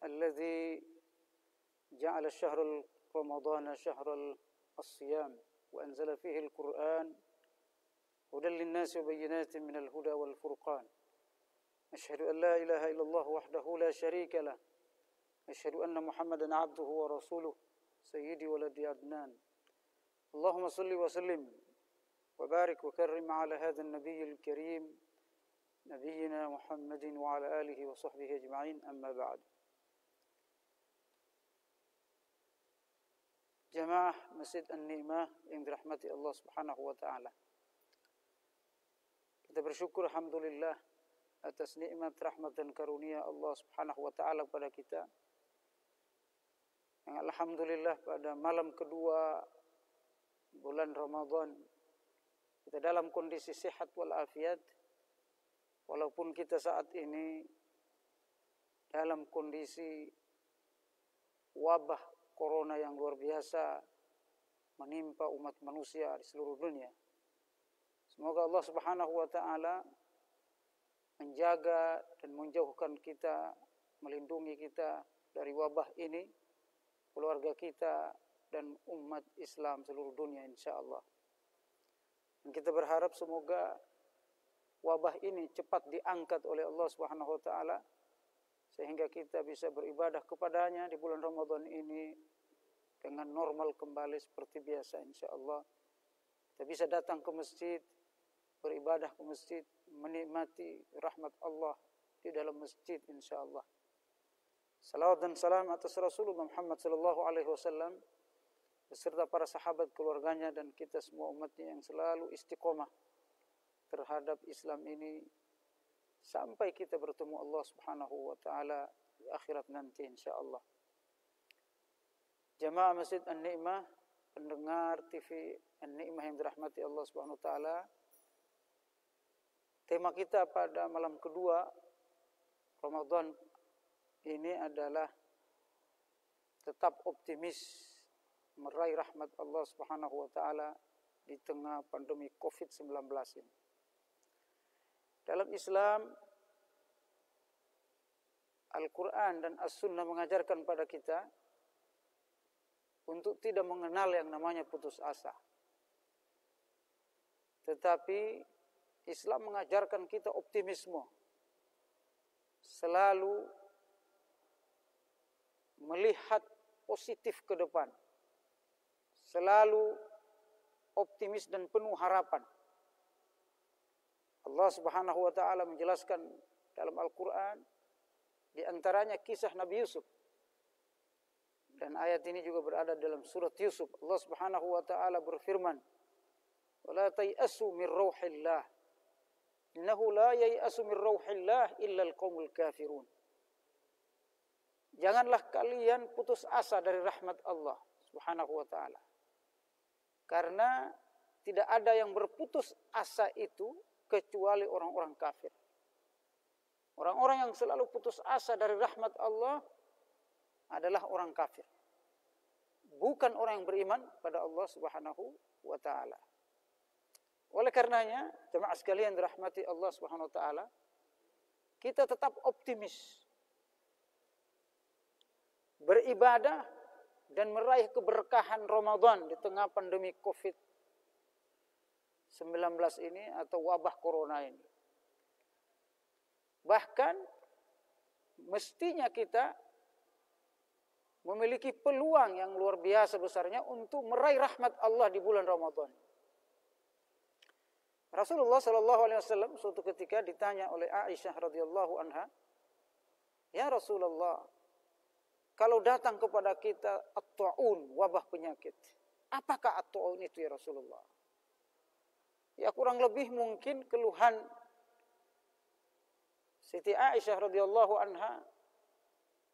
الذي جعل شهر رمضان شهر الصيام وأنزل فيه القرآن هدى للناس وبينات من الهدى والفرقان. أشهد أن لا إله إلا الله وحده لا شريك له. أشهد أن محمدا عبده ورسوله سيدي ولد عدنان. اللهم صل وسلم وبارك وكرم على هذا النبي الكريم نبينا محمد وعلى آله وصحبه أجمعين. أما بعد. Jamaah Masjid An-Ni'mah yang dirahmati Allah Subhanahu wa taala. Kita bersyukur alhamdulillah atas nikmat rahmat dan karunia Allah Subhanahu wa taala kepada kita. Yang alhamdulillah pada malam kedua bulan Ramadan kita dalam kondisi sehat walafiat, walaupun kita saat ini dalam kondisi wabah corona yang luar biasa menimpa umat manusia di seluruh dunia. Semoga Allah Subhanahu wa taala menjaga dan menjauhkan kita, melindungi kita dari wabah ini, keluarga kita dan umat Islam seluruh dunia insyaallah. Dan kita berharap semoga wabah ini cepat diangkat oleh Allah Subhanahu wa taala sehingga kita bisa beribadah kepadanya di bulan Ramadan ini dengan normal kembali seperti biasa insyaallah. Kita bisa datang ke masjid, beribadah ke masjid, menikmati rahmat Allah di dalam masjid insyaallah. Salawat dan salam atas Rasulullah Muhammad sallallahu alaihi wasallam beserta para sahabat, keluarganya dan kita semua umatnya yang selalu istiqomah terhadap Islam ini sampai kita bertemu Allah Subhanahu wa taala di akhirat nanti insyaallah. Jamaah Masjid An-Ni'mah, pendengar TV An-Ni'mah yang dirahmati Allah Subhanahu wa taala. Tema kita pada malam kedua Ramadan ini adalah tetap optimis meraih rahmat Allah Subhanahu wa taala di tengah pandemi Covid-19 ini. Dalam Islam, Al-Quran dan As-Sunnah mengajarkan pada kita untuk tidak mengenal yang namanya putus asa. Tetapi Islam mengajarkan kita optimisme. Selalu melihat positif ke depan. Selalu optimis dan penuh harapan. Allah Subhanahu wa taala menjelaskan dalam Al-Qur'an di antaranya kisah Nabi Yusuf. Dan ayat ini juga berada dalam surat Yusuf. Allah Subhanahu wa taala berfirman, "Wa la tayasu min rauhillah. Innahu la yayasu min rauhillah illa al-qaumul kafirun." Janganlah kalian putus asa dari rahmat Allah Subhanahu wa taala. Karena tidak ada yang berputus asa itu kecuali orang-orang kafir. Orang-orang yang selalu putus asa dari rahmat Allah adalah orang kafir. Bukan orang yang beriman pada Allah Subhanahu wa taala. Oleh karenanya, jemaah sekalian dirahmati Allah Subhanahu wa taala, kita tetap optimis. Beribadah dan meraih keberkahan Ramadan di tengah pandemi Covid-19 ini atau wabah corona ini. Bahkan mestinya kita memiliki peluang yang luar biasa besarnya untuk meraih rahmat Allah di bulan Ramadan. Rasulullah sallallahu alaihi wasallam suatu ketika ditanya oleh Aisyah radhiyallahu anha, "Ya Rasulullah, kalau datang kepada kita at-ta'un, wabah penyakit, apakah at-ta'un itu ya Rasulullah?" Ya kurang lebih mungkin keluhan Siti Aisyah radhiyallahu anha,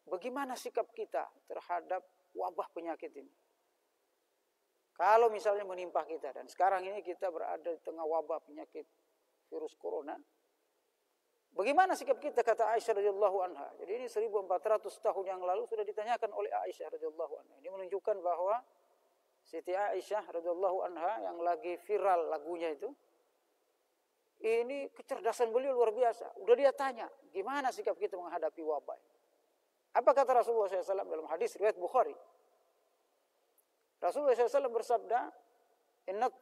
bagaimana sikap kita terhadap wabah penyakit ini? Kalau misalnya menimpa kita, dan sekarang ini kita berada di tengah wabah penyakit virus corona, bagaimana sikap kita, kata Aisyah radhiyallahu anha. Jadi ini 1400 tahun yang lalu sudah ditanyakan oleh Aisyah radhiyallahu anha. Ini menunjukkan bahwa Siti Aisyah radhiyallahu anha yang lagi viral lagunya itu, ini kecerdasan beliau luar biasa. Udah dia tanya, gimana sikap kita menghadapi wabah? Apa kata Rasulullah SAW dalam hadis riwayat Bukhari? Rasulullah SAW bersabda, innahu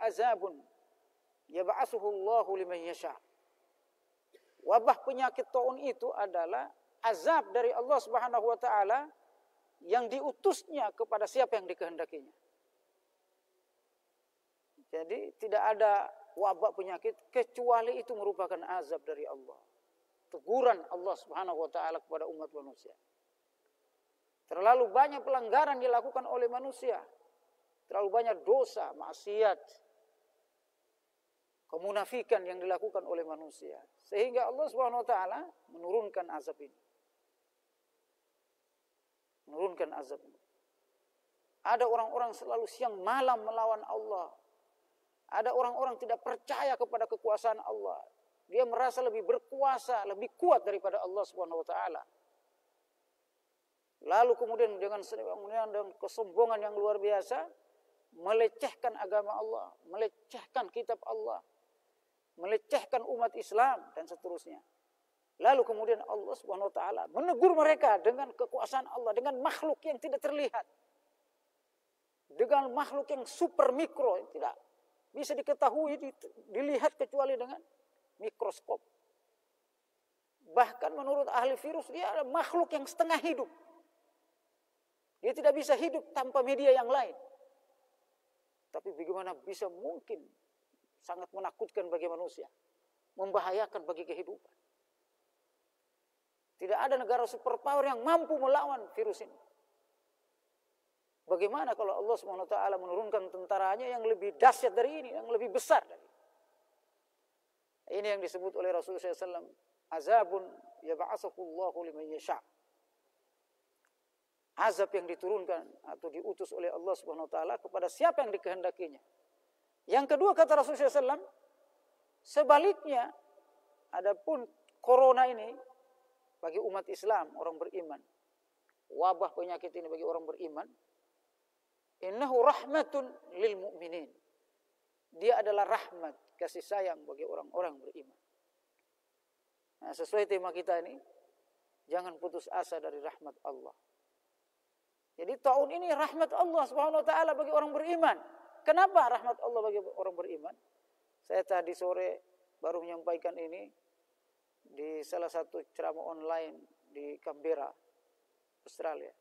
azabun yab'asuhu Allahu liman yasha. Wabah penyakit taun itu adalah azab dari Allah Subhanahu wa taala yang diutusnya kepada siapa yang dikehendakinya. Jadi tidak ada wabah penyakit kecuali itu merupakan azab dari Allah. Teguran Allah Subhanahu wa taala kepada umat manusia. Terlalu banyak pelanggaran dilakukan oleh manusia. Terlalu banyak dosa, maksiat, kemunafikan yang dilakukan oleh manusia. Sehingga Allah Subhanahu wa taala menurunkan azab ini. Menurunkan azab ini. Ada orang-orang selalu siang malam melawan Allah. Ada orang-orang tidak percaya kepada kekuasaan Allah. Dia merasa lebih berkuasa, lebih kuat daripada Allah Subhanahu wa taala. Lalu kemudian dengan kesombongan yang luar biasa, melecehkan agama Allah, melecehkan kitab Allah, melecehkan umat Islam dan seterusnya. Lalu kemudian Allah Subhanahu wa taala menegur mereka dengan kekuasaan Allah, dengan makhluk yang tidak terlihat. Dengan makhluk yang super mikro, yang tidak bisa diketahui, dilihat kecuali dengan mikroskop. Bahkan menurut ahli virus, dia adalah makhluk yang setengah hidup. Dia tidak bisa hidup tanpa media yang lain. Tapi bagaimana bisa mungkin, sangat menakutkan bagi manusia, membahayakan bagi kehidupan. Tidak ada negara superpower yang mampu melawan virus ini. Bagaimana kalau Allah SWT menurunkan tentaranya yang lebih dahsyat dari ini, yang lebih besar dari ini. Ini yang disebut oleh Rasulullah SAW, azabun yab'asuhullahu liman yasha'. Azab yang diturunkan atau diutus oleh Allah SWT kepada siapa yang dikehendakinya. Yang kedua kata Rasulullah SAW, sebaliknya, adapun corona ini bagi umat Islam, orang beriman, wabah penyakit ini bagi orang beriman, innahu rahmatun lil mu'minin. Dia adalah rahmat, kasih sayang bagi orang-orang beriman. Nah, sesuai tema kita ini, jangan putus asa dari rahmat Allah. Jadi tahun ini rahmat Allah Subhanahu wa taala bagi orang beriman. Kenapa rahmat Allah bagi orang beriman? Saya tadi sore baru menyampaikan ini di salah satu ceramah online di Canberra, Australia.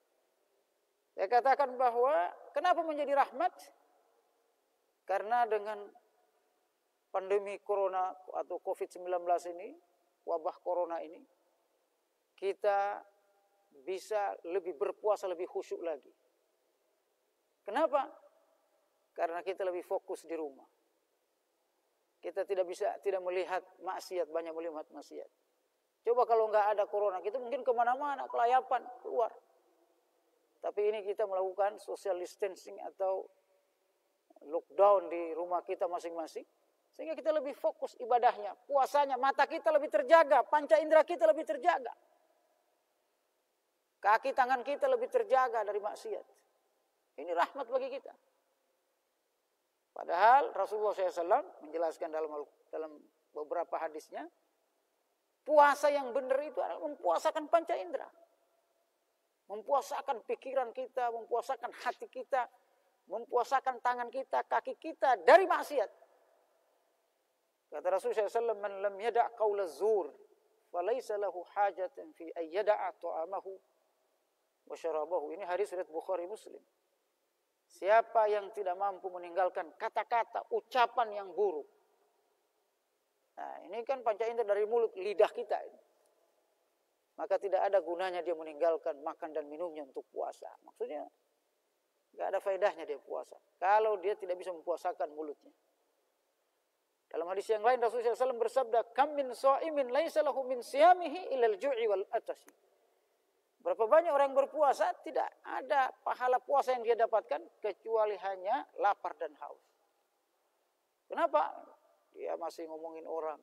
Saya katakan bahwa kenapa menjadi rahmat? Karena dengan pandemi corona atau COVID-19 ini, wabah corona ini, kita bisa lebih berpuasa, lebih khusyuk lagi. Kenapa? Karena kita lebih fokus di rumah. Kita tidak melihat maksiat, banyak melihat maksiat. Coba kalau nggak ada corona, kita mungkin kemana-mana, kelayapan, keluar. Tapi ini kita melakukan social distancing atau lockdown di rumah kita masing-masing. Sehingga kita lebih fokus ibadahnya, puasanya, mata kita lebih terjaga, panca indera kita lebih terjaga. Kaki tangan kita lebih terjaga dari maksiat. Ini rahmat bagi kita. Padahal Rasulullah SAW menjelaskan dalam beberapa hadisnya, puasa yang benar itu adalah mempuasakan panca indera. Mempuasakan pikiran kita, mempuasakan hati kita, mempuasakan tangan kita, kaki kita dari maksiat. Kata Rasulullah SAW, man lam yada' qawla zur, falaysa lahu hajatan fi ayyada'a ta'amahu wa syarabahu. Ini hadis riwayat Bukhari Muslim. Siapa yang tidak mampu meninggalkan kata-kata, ucapan yang buruk. Nah, ini kan panca indera dari mulut, lidah kita ini. Maka tidak ada gunanya dia meninggalkan makan dan minumnya untuk puasa. Maksudnya, tidak ada faedahnya dia puasa. Kalau dia tidak bisa mempuasakan mulutnya. Dalam hadis yang lain, Rasulullah SAW bersabda, kam min sha'imin laisa lahu min siyamihi ilal ju'i wal atasi. Berapa banyak orang yang berpuasa, tidak ada pahala puasa yang dia dapatkan, kecuali hanya lapar dan haus. Kenapa? Dia masih ngomongin orang.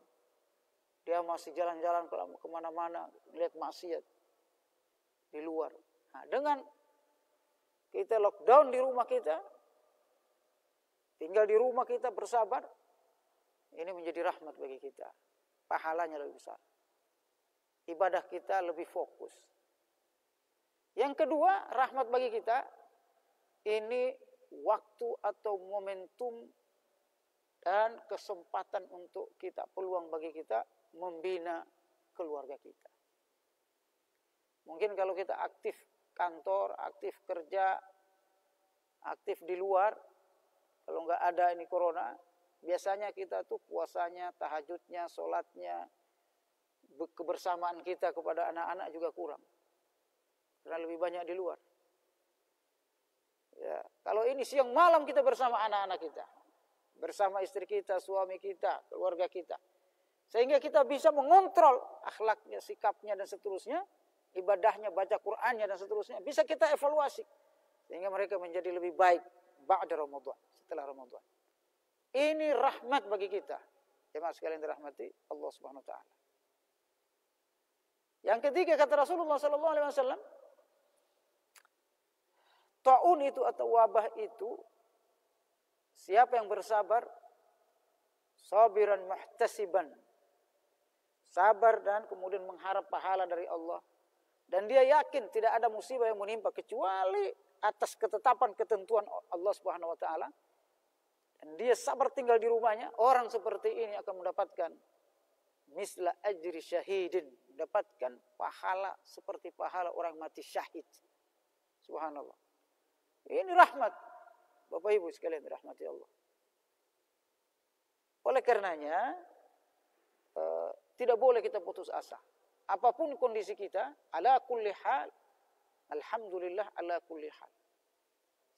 Dia masih jalan-jalan kemana-mana, lihat maksiat di luar. Nah, dengan kita lockdown di rumah kita, tinggal di rumah kita bersabar, ini menjadi rahmat bagi kita. Pahalanya lebih besar. ibadah kita lebih fokus. Yang kedua, rahmat bagi kita, ini waktu atau momentum dan kesempatan untuk kita, peluang bagi kita membina keluarga kita. Mungkin kalau kita aktif kantor, aktif kerja, aktif di luar, kalau nggak ada ini corona, biasanya kita tuh puasanya, tahajudnya, sholatnya, kebersamaan kita kepada anak-anak juga kurang. Karena lebih banyak di luar. Ya, kalau ini siang malam kita bersama anak-anak kita, bersama istri kita, suami kita, keluarga kita. Sehingga kita bisa mengontrol akhlaknya, sikapnya dan seterusnya, ibadahnya, baca Qur'annya dan seterusnya. Bisa kita evaluasi. Sehingga mereka menjadi lebih baik ba'da Ramadan, setelah Ramadan. Ini rahmat bagi kita. Jemaah sekalian dirahmati Allah Subhanahu wa taala. Yang ketiga kata Rasulullah sallallahu alaihi wasallam, taun itu atau wabah itu, siapa yang bersabar, sabiran muhtasiban, sabar dan kemudian mengharap pahala dari Allah, dan dia yakin tidak ada musibah yang menimpa kecuali atas ketetapan ketentuan Allah Subhanahu wa taala, dan dia sabar tinggal di rumahnya, orang seperti ini akan mendapatkan misla ajri syahidin, mendapatkan pahala seperti pahala orang mati syahid. Subhanallah. Ini rahmat, Bapak Ibu sekalian dirahmati Allah. Oleh karenanya, tidak boleh kita putus asa. Apapun kondisi kita, ala kulli hal, alhamdulillah ala kulli hal.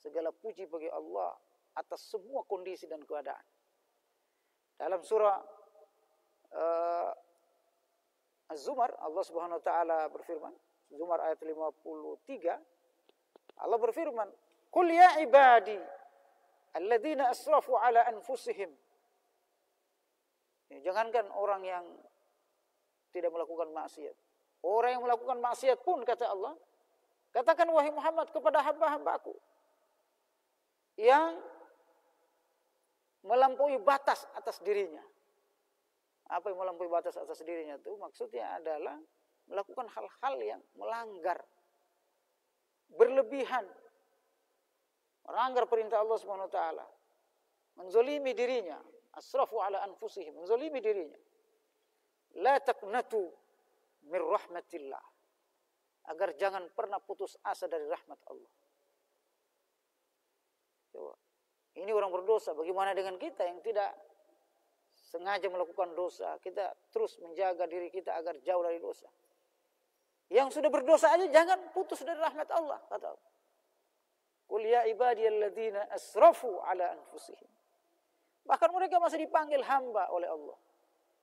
Segala puji bagi Allah atas semua kondisi dan keadaan. Dalam surah Az-Zumar, Allah Subhanahu wa taala berfirman, Zumar ayat 53, Allah berfirman, "Qul ya ibadi alladzina asrafu ala anfusihim." Jangankan orang yang tidak melakukan maksiat, orang yang melakukan maksiat pun kata Allah, katakan wahai Muhammad kepada hamba-hambaku yang melampaui batas atas dirinya. Apa yang melampaui batas atas dirinya itu maksudnya adalah melakukan hal-hal yang melanggar, berlebihan, melanggar perintah Allah Subhanahu wa taala, menzalimi dirinya, asrafu ala anfusihim, menzalimi dirinya. La taqnatu min rahmatillah, agar jangan pernah putus asa dari rahmat Allah. Coba. Ini orang berdosa, bagaimana dengan kita yang tidak sengaja melakukan dosa? Kita terus menjaga diri kita agar jauh dari dosa. Yang sudah berdosa aja jangan putus dari rahmat Allah, kata Allah. Qul ya ibadiyalladzina asrafu ala anfusihim. Bahkan mereka masih dipanggil hamba oleh Allah.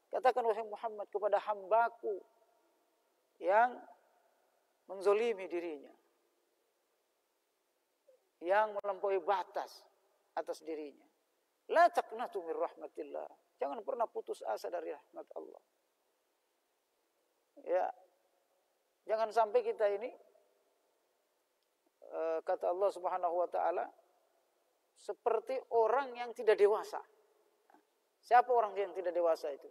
Katakan wahai Muhammad kepada hambaku yang menzolimi dirinya, yang melampaui batas atas dirinya. La taqnatu min rahmatillah. Jangan pernah putus asa dari rahmat Allah. Ya, jangan sampai kita ini kata Allah Subhanahu wa taala seperti orang yang tidak dewasa. Siapa orang yang tidak dewasa itu?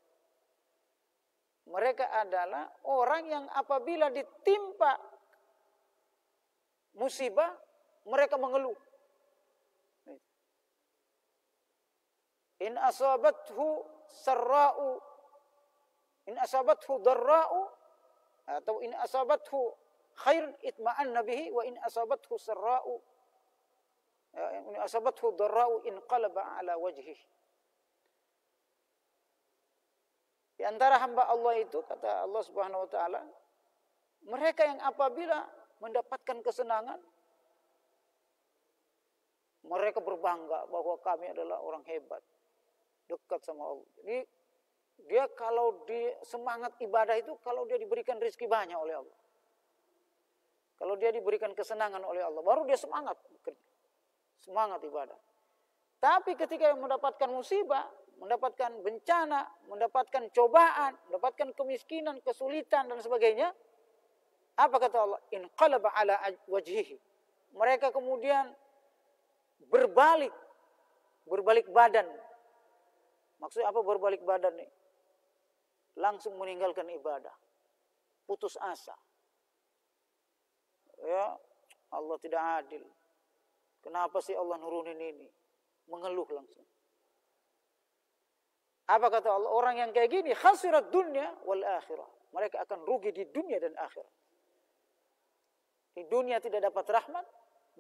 Mereka adalah orang yang apabila ditimpa musibah mereka mengeluh. In asabathu sarra'u, in asabathu darra'u, atau in asabathu khairun itma'anna bihi, wa in asabathu sarra'u, in asabathu darra'u inqalaba ala wajhihi. Di antara hamba Allah itu, kata Allah Subhanahu wa taala, mereka yang apabila mendapatkan kesenangan, mereka berbangga bahwa kami adalah orang hebat, dekat sama Allah. Jadi dia kalau di semangat ibadah itu, kalau dia diberikan rezeki banyak oleh Allah, kalau dia diberikan kesenangan oleh Allah, baru dia semangat bekerja, semangat ibadah. Tapi ketika mendapatkan musibah, mendapatkan bencana, mendapatkan cobaan, mendapatkan kemiskinan, kesulitan dan sebagainya, apa kata Allah? Inqalaba ala wajhihi. Mereka kemudian berbalik badan. Maksudnya apa berbalik badan nih? Langsung meninggalkan ibadah. putus asa. Ya, Allah tidak adil. Kenapa sih Allah nurunin ini? Mengeluh langsung. Apa kata Allah? Orang yang kayak gini khasirat dunya wal akhirah. Mereka akan rugi di dunia dan akhirat. Di dunia tidak dapat rahmat,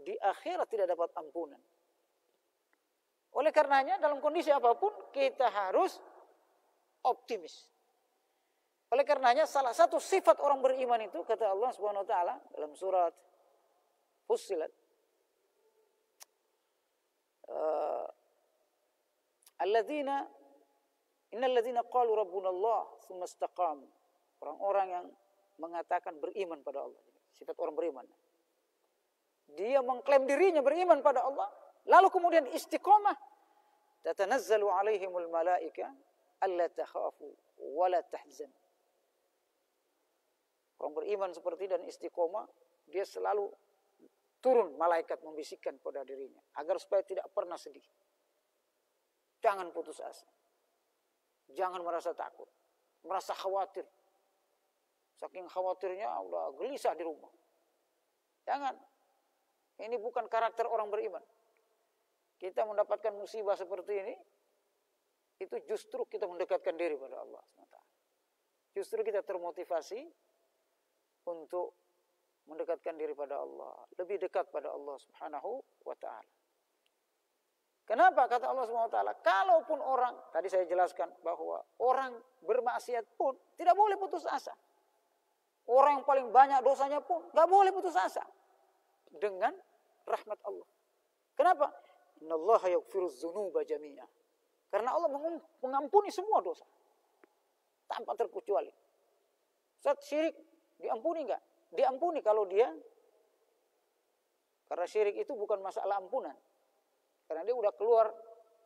di akhirat tidak dapat ampunan. Oleh karenanya dalam kondisi apapun kita harus optimis. Oleh karenanya salah satu sifat orang beriman itu kata Allah Subhanahu wa taala dalam surat Fussilat, innal ladzina qalu rabbuna Allah tsumma istaqamu. Orang-orang yang mengatakan beriman pada Allah. Sifat orang beriman. Dia mengklaim dirinya beriman pada Allah, lalu kemudian istiqomah. Tatanazzalu alaihimul malaika alla takhafu wa la tahzanu. Orang beriman seperti dan istiqomah, dia selalu turun malaikat membisikkan pada dirinya agar supaya tidak pernah sedih. Jangan putus asa. Jangan merasa takut, merasa khawatir. Saking khawatirnya udah gelisah di rumah. Jangan. Ini bukan karakter orang beriman. Kita mendapatkan musibah seperti ini, itu justru kita mendekatkan diri pada Allah SWT. Justru kita termotivasi untuk mendekatkan diri pada Allah, lebih dekat pada Allah Subhanahu wa taala. Kenapa kata Allah Subhanahu wa taala? Kalaupun orang, tadi saya jelaskan bahwa orang bermaksiat pun tidak boleh putus asa. Orang yang paling banyak dosanya pun enggak boleh putus asa dengan rahmat Allah. Kenapa? Innallaha yaghfiruz dzunuba jami'a. Karena Allah mengampuni semua dosa tanpa terkecuali. Saat syirik diampuni enggak? Diampuni kalau dia, karena syirik itu bukan masalah ampunan. Karena dia udah keluar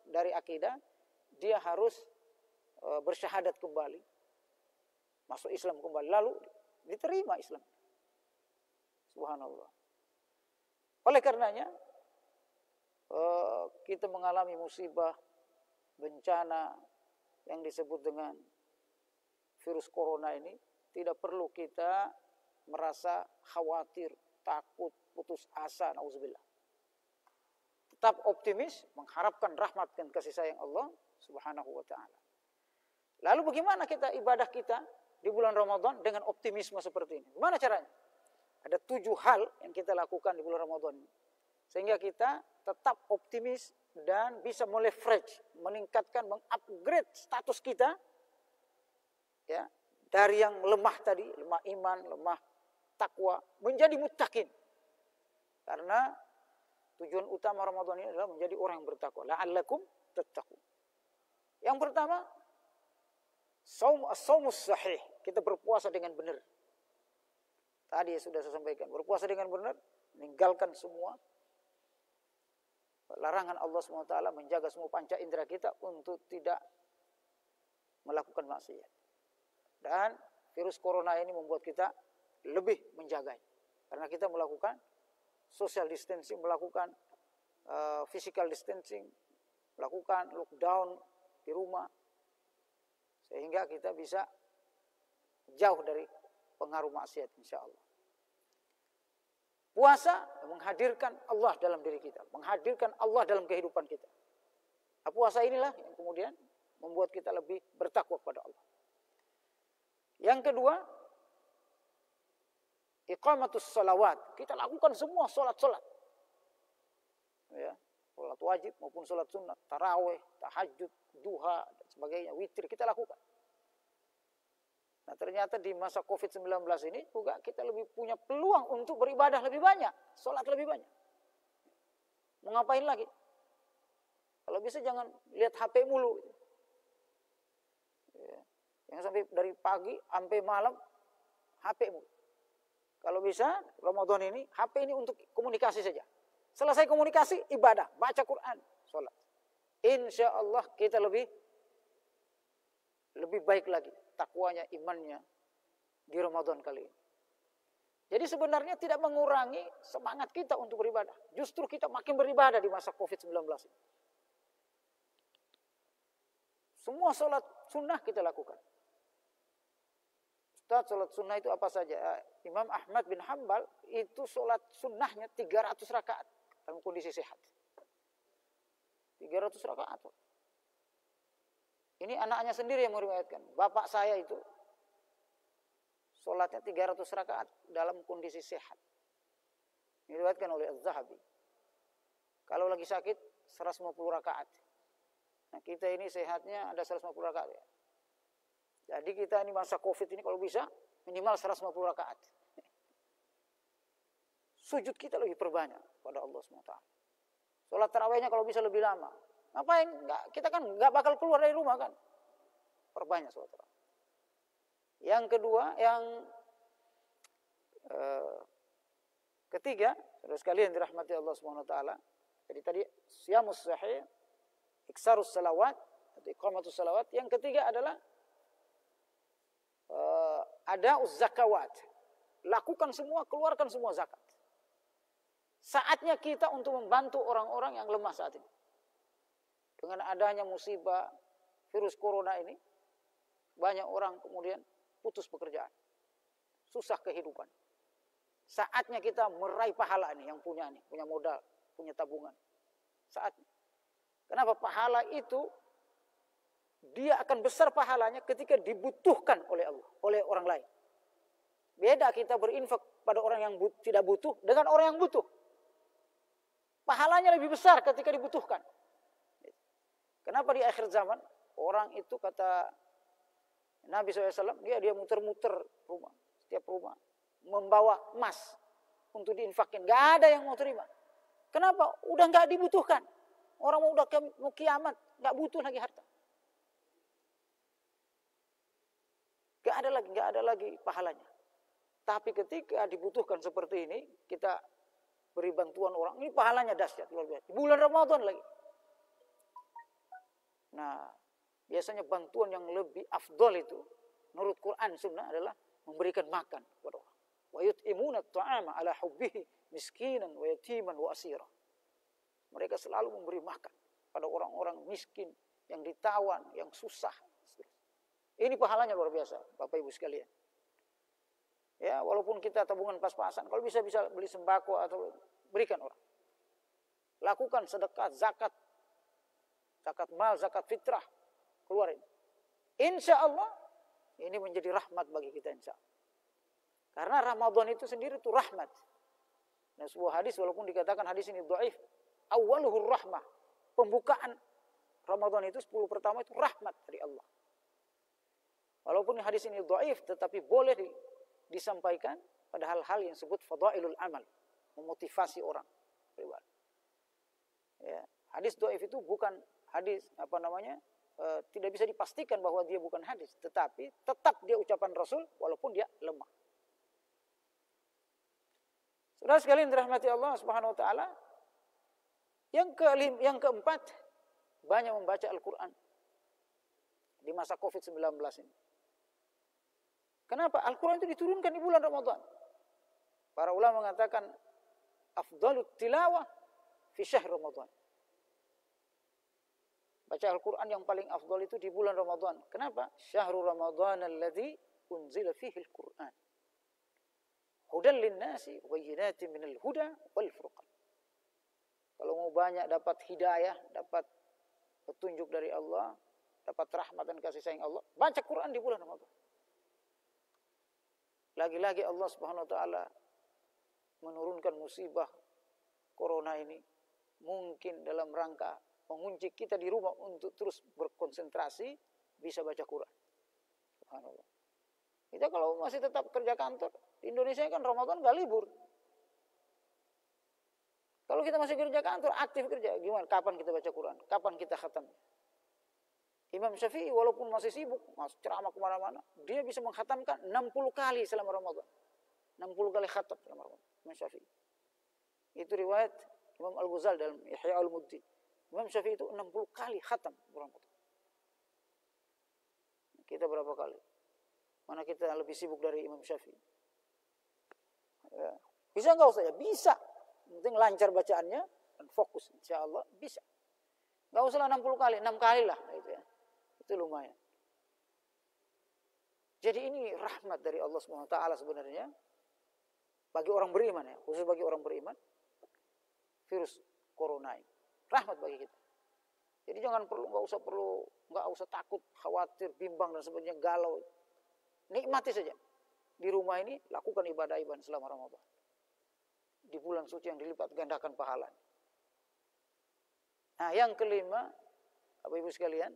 dari akidah, dia harus bersyahadat kembali, masuk Islam kembali, lalu diterima Islam. Subhanallah. Oleh karenanya kita mengalami musibah, bencana yang disebut dengan virus corona ini, tidak perlu kita merasa khawatir, takut, putus asa, nauzubillah. Tetap optimis, mengharapkan rahmat dan kasih sayang Allah Subhanahu wa taala. Lalu bagaimana kita ibadah kita di bulan Ramadan dengan optimisme seperti ini? Gimana caranya? Ada 7 hal yang kita lakukan di bulan Ramadan ini, sehingga kita tetap optimis dan bisa meleverage, meningkatkan, mengupgrade status kita, ya, dari yang lemah tadi, lemah iman, lemah takwa, menjadi muttaqin. Karena tujuan utama Ramadan ini adalah menjadi orang yang bertakwa. La'allakum tattaqun. Yang pertama, as-shaumus sahih. Kita berpuasa dengan benar. Tadi sudah saya sampaikan, berpuasa dengan benar, meninggalkan semua larangan Allah SWT, menjaga semua panca indera kita untuk tidak melakukan maksiat. Dan virus corona ini membuat kita lebih menjaga. Karena kita melakukan social distancing, melakukan physical distancing, melakukan lockdown di rumah, sehingga kita bisa jauh dari pengaruh maksiat, insya Allah. Puasa menghadirkan Allah dalam diri kita, menghadirkan Allah dalam kehidupan kita. Nah, puasa inilah yang kemudian membuat kita lebih bertakwa kepada Allah. Yang kedua, iqamatus sholawat. Kita lakukan semua sholat-sholat. Ya, sholat wajib maupun sholat sunnah, tarawih, tahajud, duha, dan sebagainya, witir kita lakukan. Nah, ternyata di masa COVID-19 ini juga kita lebih punya peluang untuk beribadah lebih banyak, sholat lebih banyak. Mau ngapain lagi? Kalau bisa jangan lihat HP mulu. Ya, yang sampai dari pagi sampai malam HP mulu. Kalau bisa Ramadan ini HP ini untuk komunikasi saja. Selesai komunikasi, ibadah, baca Quran, sholat. Insya Allah kita lebih baik lagi takwanya, imannya di Ramadan kali ini. Jadi sebenarnya tidak mengurangi semangat kita untuk beribadah. Justru kita makin beribadah di masa COVID-19 ini. Semua sholat sunnah kita lakukan. Ustaz, sholat sunnah itu apa saja? Imam Ahmad bin Hambal itu sholat sunnahnya 300 rakaat dalam kondisi sehat. 300 rakaat. Ini anaknya sendiri yang meriwayatkan. Bapak saya itu sholatnya 300 rakaat dalam kondisi sehat. Diriwayatkan oleh Az-Zahabi. Kalau lagi sakit 150 rakaat. Nah, kita ini sehatnya ada 150 rakaat ya. Jadi kita ini masa Covid ini kalau bisa minimal 150 rakaat. Sujud kita lebih perbanyak pada Allah SWT. Sholat tarawihnya kalau bisa lebih lama. Ngapain? Kita kan nggak bakal keluar dari rumah kan. Perbanyak sholat tarawih. Yang kedua, yang ketiga, saudara sekalian dirahmati Allah SWT. Jadi tadi siyamus sahih, iksarus salawat atau iqamatus salawat. Yang ketiga adalah ada zakawat. Lakukan semua, keluarkan semua zakat. Saatnya kita untuk membantu orang-orang yang lemah saat ini. Dengan adanya musibah virus corona ini, banyak orang kemudian putus pekerjaan. Susah kehidupan. Saatnya kita meraih pahala ini, yang punya nih, punya modal, punya tabungan. Saatnya. Kenapa? Pahala itu dia akan besar pahalanya ketika dibutuhkan oleh Allah, oleh orang lain. Beda kita berinfak pada orang yang tidak butuh dengan orang yang butuh. Pahalanya lebih besar ketika dibutuhkan. Kenapa di akhir zaman orang itu kata Nabi SAW, dia muter-muter rumah, setiap rumah membawa emas untuk diinfakin. Gak ada yang mau terima. Kenapa? Udah gak dibutuhkan. Orang udah mau kiamat, gak butuh lagi harta. Gak ada lagi pahalanya. Tapi ketika dibutuhkan seperti ini, kita beri bantuan orang, ini pahalanya dahsyat luar biasa. Di bulan Ramadan lagi. Nah, biasanya bantuan yang lebih afdol itu, menurut Quran Sunnah adalah memberikan makan kepada orang. Wa yut'imuna at-ta'ama ala hubbihi miskinan wa yatiman wa asira. Mereka selalu memberi makan pada orang-orang miskin, yang ditawan, yang susah. Ini pahalanya luar biasa, Bapak Ibu sekalian. Ya, walaupun kita tabungan pas-pasan, kalau bisa beli sembako atau berikan orang. Lakukan sedekah, zakat mal, zakat fitrah, keluarin. Insya Allah ini menjadi rahmat bagi kita, insya Allah. Karena Ramadan itu sendiri itu rahmat. Nah, sebuah hadis walaupun dikatakan hadis ini dhaif, awwaluhur rahmah. Pembukaan Ramadan itu 10 pertama itu rahmat dari Allah. Walaupun hadis ini dhaif, tetapi boleh disampaikan pada hal-hal yang disebut fadailul amal, memotivasi orang. Ya, hadis dhaif itu bukan hadis tidak bisa dipastikan bahwa dia bukan hadis, tetapi tetap dia ucapan Rasul walaupun dia lemah. Saudara sekalian dirahmati Allah Subhanahu wa taala. Yang keempat, banyak membaca Al-Qur'an di masa Covid-19 ini. Kenapa? Al-Quran itu diturunkan di bulan Ramadan. Para ulama mengatakan afdalut tilawah fi syahr Ramadan. Baca Al-Quran yang paling afdal itu di bulan Ramadan. Kenapa? Syahrul Ramadan alladzi unzila fihi Al-Quran. Hudan linnasi wa bayyinatin minal huda wal furqan. Kalau mau banyak dapat hidayah, dapat petunjuk dari Allah, dapat rahmat dan kasih sayang Allah, baca Quran di bulan Ramadan. Lagi-lagi Allah Subhanahu wa taala menurunkan musibah corona ini mungkin dalam rangka mengunci kita di rumah untuk terus berkonsentrasi bisa baca Quran. Subhanallah. Kita kalau masih tetap kerja kantor, di Indonesia kan Ramadan enggak libur. Kalau kita masih kerja kantor, aktif kerja, gimana? Kapan kita baca Quran? Kapan kita khatam? Imam Syafi'i walaupun masih sibuk, masih ceramah kemana-mana, dia bisa mengkhatamkan 60 kali selama Ramadan. 60 kali khatam selama Ramadan. Imam Syafi'i. Itu riwayat Imam Al-Ghazali dalam Ihya Ulumuddin. Imam Syafi'i itu 60 kali khatam Ramadan. Kita berapa kali? Mana kita lebih sibuk dari Imam Syafi'i? Ya. Bisa enggak usah ya? Bisa. Yang penting lancar bacaannya dan fokus, insyaallah bisa. Enggak usah 60 kali, 6 kali lah gitu ya. Itu lumayan. Jadi ini rahmat dari Allah Subhanahu wa taala sebenarnya bagi orang beriman ya, khusus bagi orang beriman. Virus corona ini rahmat bagi kita. Jadi nggak usah takut, khawatir, bimbang dan sebagainya, galau. Nikmati saja. Di rumah ini lakukan ibadah-ibadah selama Ramadan. Di bulan suci yang dilipat gandakan pahala. Nah, yang kelima, Bapak Ibu sekalian,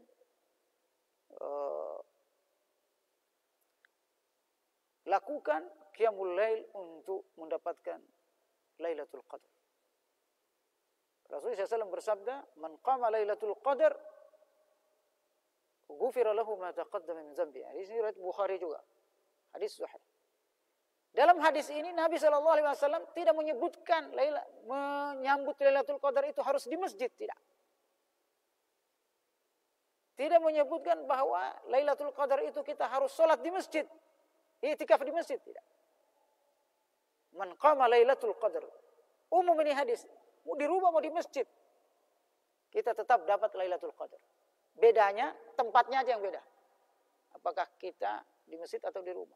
lakukan qiyamul lail untuk mendapatkan Lailatul Qadar. Rasulullah SAW bersabda, "Man qama Lailatul Qadar, ghufira lahu ma taqaddama min dzambi." Hadis ini riwayat Bukhari juga. Hadis sahih. Dalam hadis ini Nabi SAW tidak menyebutkan menyambut Lailatul Qadar itu harus di masjid, tidak. Tidak menyebutkan bahwa Lailatul Qadar itu kita harus sholat di masjid, i'tikaf di masjid, tidak. Man qama Lailatul Qadar. Umum ini hadis. Mau di rumah, mau di masjid, kita tetap dapat Lailatul Qadar. Bedanya, tempatnya aja yang beda. Apakah kita di masjid atau di rumah.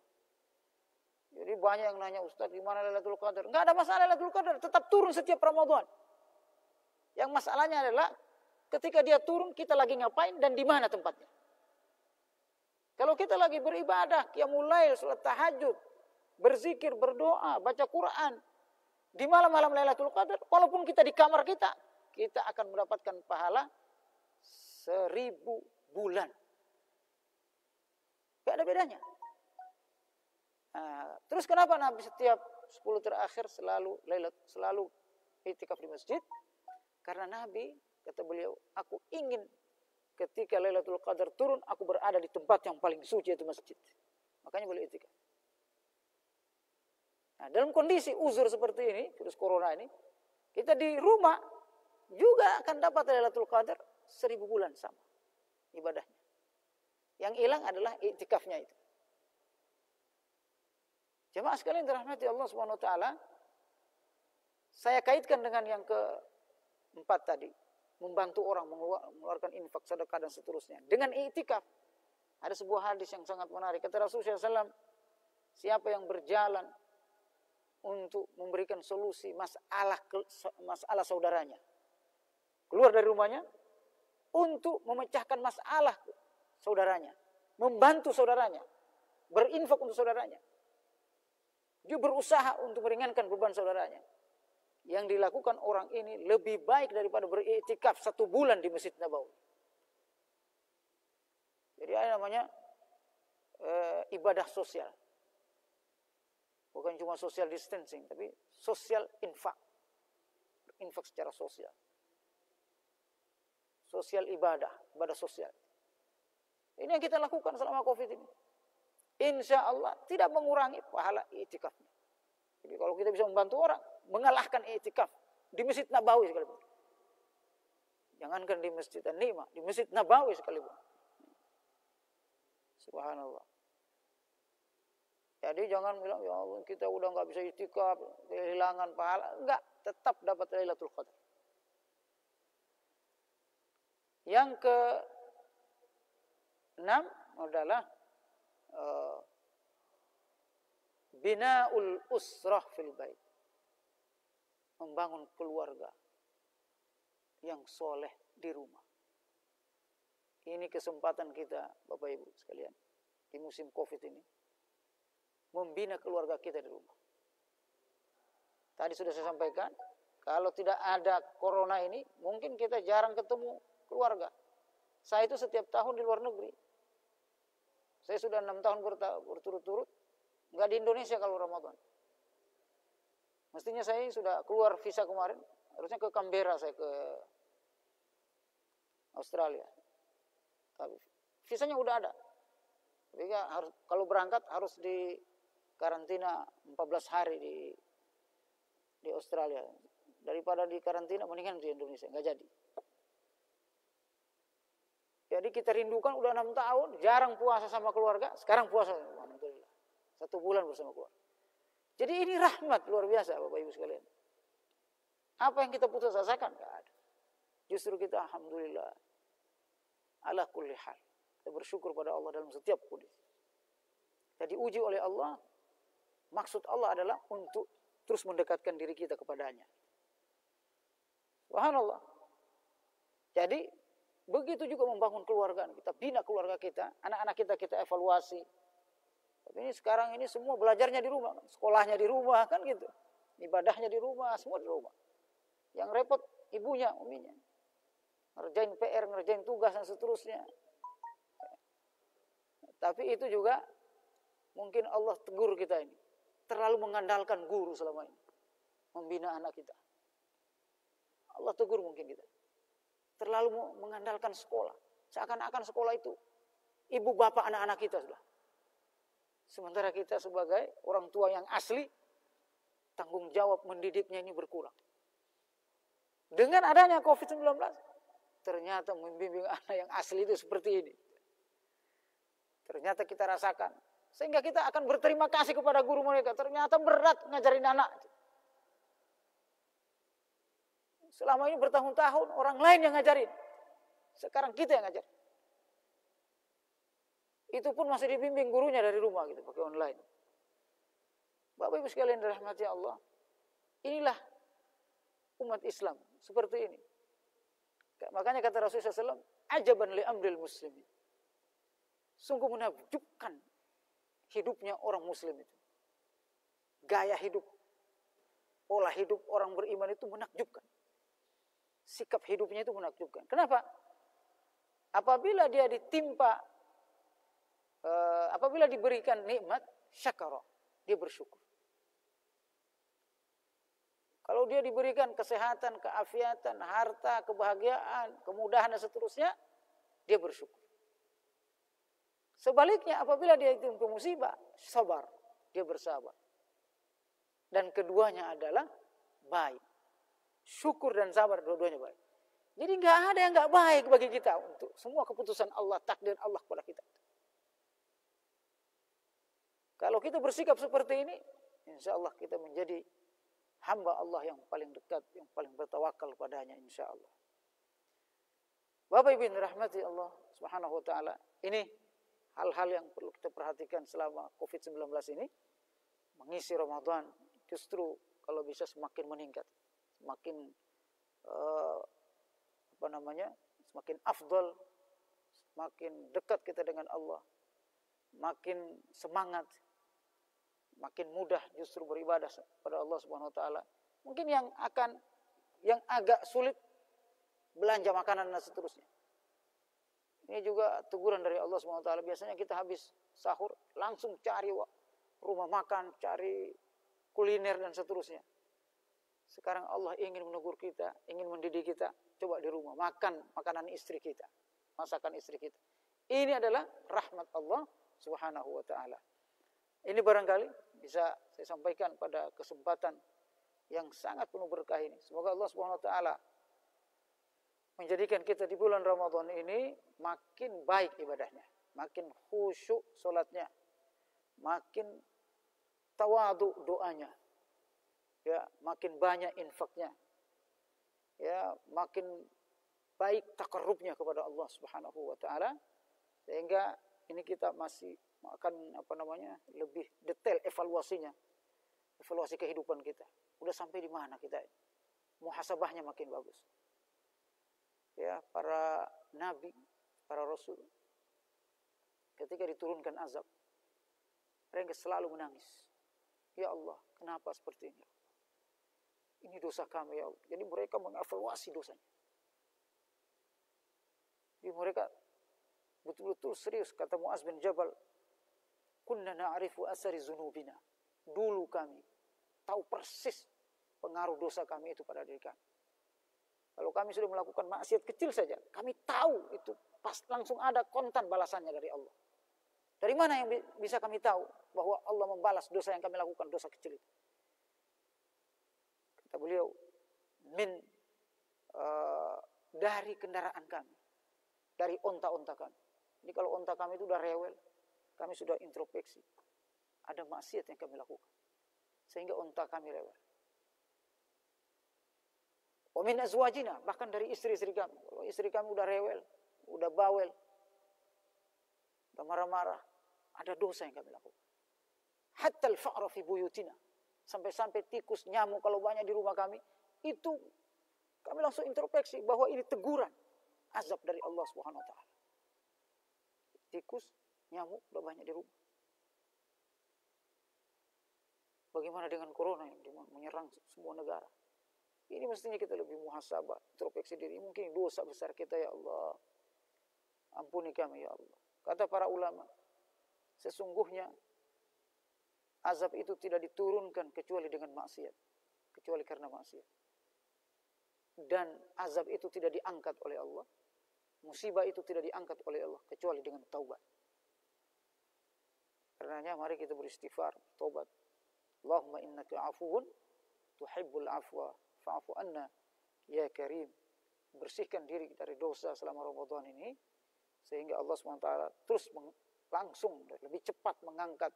Jadi banyak yang nanya, Ustaz, di mana Lailatul Qadar? Enggak ada masalah Lailatul Qadar, tetap turun setiap Ramadan. Yang masalahnya adalah, ketika dia turun, kita lagi ngapain dan di mana tempatnya. Kalau kita lagi beribadah, qiyamul lail, salat tahajud, berzikir, berdoa, baca Quran, di malam-malam Lailatul Qadar, walaupun kita di kamar kita akan mendapatkan pahala 1000 bulan. Gak ada bedanya. Nah, terus kenapa Nabi setiap 10 terakhir selalu i'tikaf di masjid? Karena Nabi, kata beliau, aku ingin ketika Lailatul Qadar turun, aku berada di tempat yang paling suci, yaitu masjid. Makanya boleh i'tikaf. Nah, dalam kondisi uzur seperti ini, virus corona ini, kita di rumah juga akan dapat Lailatul Qadar 1000 bulan sama ibadahnya. Yang hilang adalah i'tikafnya itu. Jemaah sekalian dirahmati Allah Subhanahu wa taala, saya kaitkan dengan yang keempat tadi, membantu orang mengeluarkan infak, sedekah dan seterusnya. Dengan i'tikaf, ada sebuah hadis yang sangat menarik. Kata Rasulullah SAW, siapa yang berjalan untuk memberikan solusi masalah saudaranya, keluar dari rumahnya untuk memecahkan masalah saudaranya, membantu saudaranya, berinfak untuk saudaranya, dia berusaha untuk meringankan beban saudaranya. Yang dilakukan orang ini lebih baik daripada beriktikaf 1 bulan di Masjid Nabawi. Jadi ada namanya ibadah sosial. Bukan cuma social distancing, tapi social infak. Infak secara sosial. Sosial ibadah sosial. Ini yang kita lakukan selama COVID ini. Insya Allah tidak mengurangi pahala i'tikafnya. Jadi kalau kita bisa membantu orang, mengalahkan i'tikaf di Masjid Nabawi sekalipun. Jangankan di Masjid An-Ni'mah, di Masjid Nabawi sekalipun. Subhanallah. Jadi jangan bilang, ya Allah kita udah nggak bisa i'tikaf, kehilangan pahala. Enggak, tetap dapat Lailatul Qadar. Yang ke-6 adalah bina'ul usrah fil bait. Membangun keluarga yang soleh di rumah. Ini kesempatan kita, Bapak Ibu sekalian, di musim COVID ini. Membina keluarga kita di rumah. Tadi sudah saya sampaikan, kalau tidak ada corona ini, mungkin kita jarang ketemu keluarga. Saya itu setiap tahun di luar negeri. Saya sudah 6 tahun berturut-turut, nggak di Indonesia kalau Ramadan. Mestinya saya sudah keluar visa kemarin, harusnya ke Canberra, saya ke Australia. Tapi visanya udah ada. Jadi harus, kalau berangkat harus di karantina 14 hari di Australia. Daripada di karantina mendingan di Indonesia, nggak jadi. Jadi kita rindukan udah 6 tahun, jarang puasa sama keluarga, sekarang puasa, alhamdulillah. 1 bulan bersama keluarga. Jadi ini rahmat luar biasa Bapak Ibu sekalian. Apa yang kita putus asakan? Nggak ada. Justru kita alhamdulillah ala kulli hal. Kita bersyukur pada Allah dalam setiap kondisi. Jadi uji oleh Allah, maksud Allah adalah untuk terus mendekatkan diri kita kepadanya. Subhanallah. Jadi begitu juga membangun keluarga, kita bina keluarga kita, anak-anak kita evaluasi. Tapi ini sekarang ini semua belajarnya di rumah, sekolahnya di rumah kan gitu, ibadahnya di rumah, semua di rumah. Yang repot ibunya, uminya, ngerjain PR, ngerjain tugas dan seterusnya. Tapi itu juga mungkin Allah tegur kita ini, terlalu mengandalkan guru selama ini, membina anak kita. Allah tegur mungkin kita, terlalu mengandalkan sekolah, seakan-akan sekolah itu ibu bapak anak-anak kita sudah. Sementara kita sebagai orang tua yang asli, tanggung jawab mendidiknya ini berkurang. Dengan adanya COVID-19, ternyata membimbing anak yang asli itu seperti ini. Ternyata kita rasakan. Sehingga kita akan berterima kasih kepada guru mereka. Ternyata berat ngajarin anak. Selama ini bertahun-tahun orang lain yang ngajarin. Sekarang kita yang ngajar. Itu pun masih dibimbing gurunya dari rumah gitu, pakai online. Bapak Ibu sekalian dirahmati Allah, inilah umat Islam seperti ini. Makanya kata Rasulullah SAW, ajaban li amril muslimin. Sungguh menakjubkan hidupnya orang muslim itu. Gaya hidup, pola hidup orang beriman itu menakjubkan. Sikap hidupnya itu menakjubkan. Kenapa? Apabila dia ditimpa, apabila diberikan nikmat, syakara, dia bersyukur. Kalau dia diberikan kesehatan, keafiatan, harta, kebahagiaan, kemudahan dan seterusnya, dia bersyukur. Sebaliknya apabila dia ditimpa musibah, sabar, dia bersabar. Dan keduanya adalah baik. Syukur dan sabar dua-duanya baik. Jadi nggak ada yang nggak baik bagi kita untuk semua keputusan Allah, takdir Allah kepada kita. Kalau kita bersikap seperti ini, insya Allah kita menjadi hamba Allah yang paling dekat, yang paling bertawakal padanya insya Allah. Bapak Ibu yang dirahmati Allah Subhanahu wa taala, ini hal-hal yang perlu kita perhatikan selama COVID-19 ini. Mengisi Ramadan justru kalau bisa semakin meningkat, semakin semakin afdal, semakin dekat kita dengan Allah, makin semangat, makin mudah justru beribadah pada Allah Subhanahu wa taala. Mungkin yang agak sulit belanja makanan dan seterusnya. Ini juga teguran dari Allah Subhanahu wa taala. Biasanya kita habis sahur langsung cari rumah makan, cari kuliner dan seterusnya. Sekarang Allah ingin menegur kita, ingin mendidik kita, coba di rumah makan makanan istri kita, masakan istri kita. Ini adalah rahmat Allah Subhanahu wa taala. Ini barangkali bisa saya sampaikan pada kesempatan yang sangat penuh berkah ini. Semoga Allah Subhanahu wa taala menjadikan kita di bulan Ramadan ini makin baik ibadahnya, makin khusyuk salatnya, makin tawadu doanya. Ya, makin banyak infaknya. Ya, makin baik takarrubnya kepada Allah Subhanahu wa taala, sehingga ini kita masih akan lebih detail evaluasinya, evaluasi kehidupan kita. Udah sampai di mana kita? Muhasabahnya makin bagus. Ya, para nabi, para rasul, ketika diturunkan azab, mereka selalu menangis. Ya Allah, kenapa seperti ini? Ini dosa kami ya Allah. Jadi mereka mengevaluasi dosanya. Jadi mereka betul-betul serius. Kata Muaz bin Jabal, kunna na'rifu asari zunubina. Dulu kami tahu persis pengaruh dosa kami itu pada diri kami. Kalau kami sudah melakukan maksiat kecil saja, kami tahu itu pas langsung ada kontan balasannya dari Allah. Dari mana yang bisa kami tahu bahwa Allah membalas dosa yang kami lakukan, dosa kecil itu? Kata beliau, dari kendaraan kami, dari onta-onta kami. Jadi kalau onta kami itu udah rewel, kami sudah introspeksi, ada maksiat yang kami lakukan, sehingga onta kami rewel. Wa min azwajina, bahkan dari istri-istri kami. Kalau istri kami udah rewel, udah bawel, udah marah-marah, ada dosa yang kami lakukan. Hatta al-fa'ra fi buyutina. Sampai-sampai tikus, nyamuk kalau banyak di rumah kami, itu kami langsung introspeksi bahwa ini teguran, azab dari Allah Subhanahu wa taala. Tikus, nyamuk udah banyak di rumah. Bagaimana dengan corona yang menyerang semua negara? Ini mestinya kita lebih muhasabah, introspeksi diri. Mungkin dosa besar kita, ya Allah. Ampuni kami, ya Allah. Kata para ulama, sesungguhnya azab itu tidak diturunkan kecuali dengan maksiat. Kecuali karena maksiat. Dan azab itu tidak diangkat oleh Allah. Musibah itu tidak diangkat oleh Allah kecuali dengan taubat. Karenanya mari kita beristighfar, taubat. Allahumma innaka afuwun tuhibbul afwa fa'fu anna ya karim. Bersihkan diri dari dosa selama Ramadan ini sehingga Allah SWT terus langsung lebih cepat mengangkat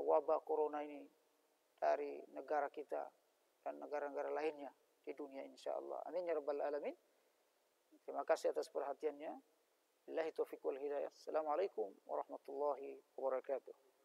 wabah corona ini dari negara kita dan negara-negara lainnya di dunia insyaallah. Amin ya rabbal alamin. Terima kasih atas perhatiannya. Billahi taufiq wal hidayah. Assalamualaikum warahmatullahi wabarakatuh.